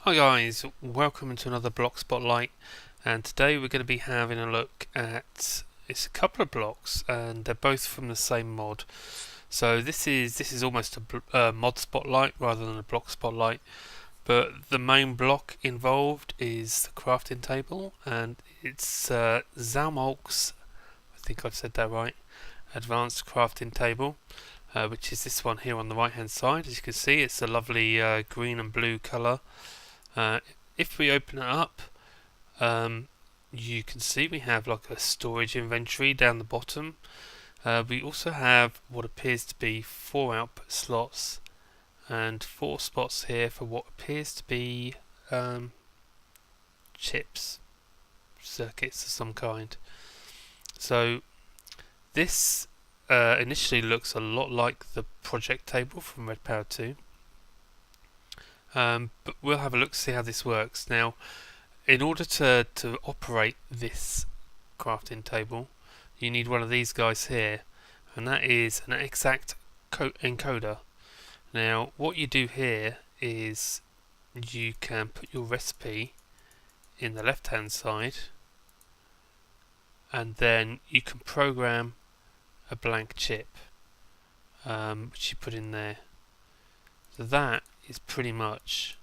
Hi guys, welcome to another block spotlight, and today we're going to be having a look at it's a couple of blocks and they're both from the same mod. So this is almost a mod spotlight rather than a block spotlight, but the main block involved is the crafting table, and it's Zalmolk's, I think I've said that right, advanced crafting table, which is this one here on the right hand side. As you can see, it's a lovely green and blue colour. If we open it up, you can see we have like a storage inventory down the bottom. We also have what appears to be 4 output slots and 4 spots here for what appears to be chips, circuits of some kind. So this initially looks a lot like the project table from Red Power 2. But we'll have a look to see how this works. Now, in order to operate this crafting table, you need one of these guys here, and that is an XACT encoder. Now, what you do here is you can put your recipe in the left hand side, and then you can program a blank chip, which you put in there. So that is pretty much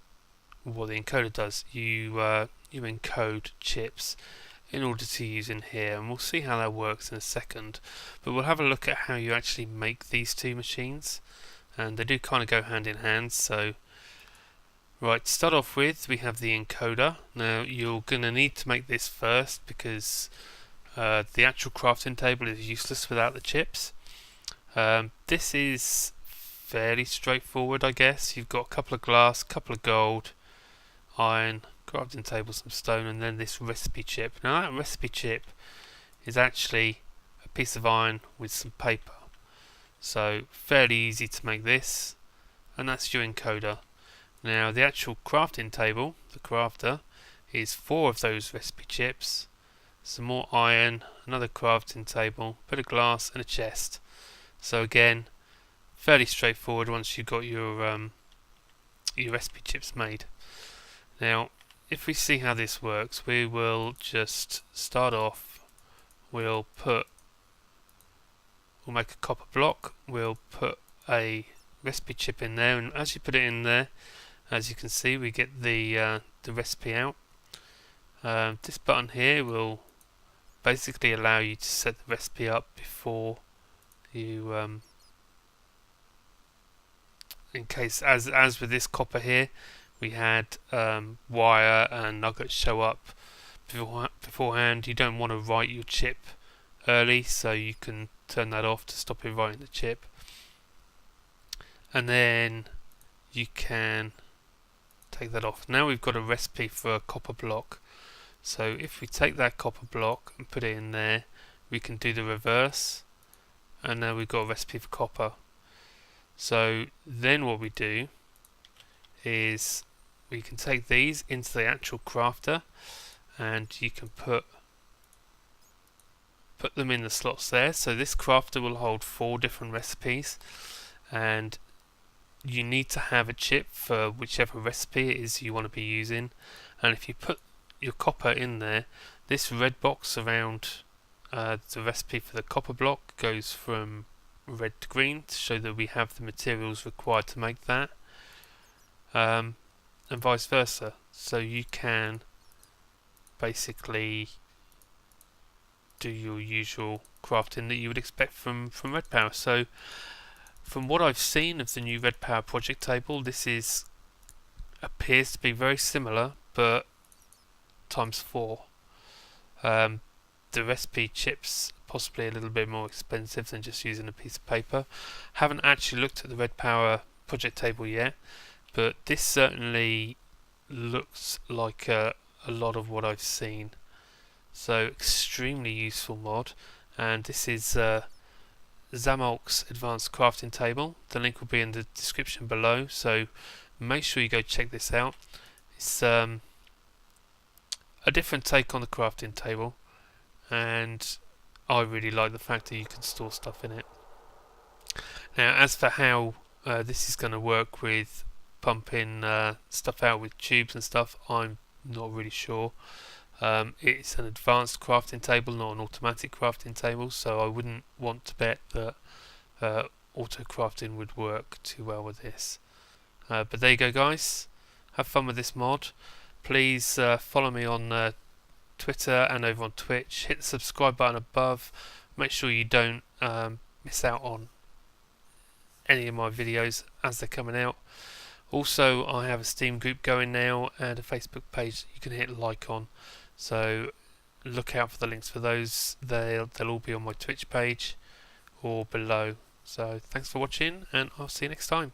what the encoder does. You encode chips in order to use in here, and we'll see how that works in a second. But we'll have a look at how you actually make these two machines, and they do kind of go hand in hand. So, right, to start off with, we have the encoder. Now you're going to need to make this first because the actual crafting table is useless without the chips. This is fairly straightforward, I guess. You've got a couple of glass, couple of gold, iron, crafting table, some stone, and then this recipe chip. Now that recipe chip is actually a piece of iron with some paper, so fairly easy to make this, and that's your encoder. Now the actual crafting table, the crafter, is 4 of those recipe chips, some more iron, another crafting table, bit of glass, and a chest. So again, fairly straightforward once you've got your recipe chips made. Now, if we see how this works, we will just start off. We'll make a copper block. We'll put a recipe chip in there, and as you put it in there, as you can see, we get the recipe out. This button here will basically allow you to set the recipe up before you in case, as with this copper here, we had wire and nuggets show up beforehand. You don't want to write your chip early, so you can turn that off to stop it writing the chip. And then you can take that off. Now we've got a recipe for a copper block. So if we take that copper block and put it in there, we can do the reverse, and now we've got a recipe for copper. So then what we do is we can take these into the actual crafter, and you can put them in the slots there. So this crafter will hold 4 different recipes, and you need to have a chip for whichever recipe it is you want to be using. And if you put your copper in there, this red box around the recipe for the copper block goes from red to green to show that we have the materials required to make that, and vice versa. So you can basically do your usual crafting that you would expect from Red Power. So from what I've seen of the new Red Power project table, this appears to be very similar, but times 4. The recipe chips possibly a little bit more expensive than just using a piece of paper. Haven't actually looked at the Red Power project table yet, but this certainly looks like a lot of what I've seen. So extremely useful mod, and this is Zalmolk's advanced crafting table. The link will be in the description below, so make sure you go check this out. It's a different take on the crafting table, and I really like the fact that you can store stuff in it. Now, as for how this is going to work with pumping stuff out with tubes and stuff. I'm not really sure. It's an advanced crafting table, not an automatic crafting table, so I wouldn't want to bet that auto crafting would work too well with this. But there you go, guys. Have fun with this mod. Please follow me on Twitter and over on Twitch. Hit the subscribe button above. Make sure you don't miss out on any of my videos as they're coming out. Also, I have a Steam group going now and a Facebook page you can hit like on. So look out for the links for those. They'll all be on my Twitch page or below. So thanks for watching, and I'll see you next time.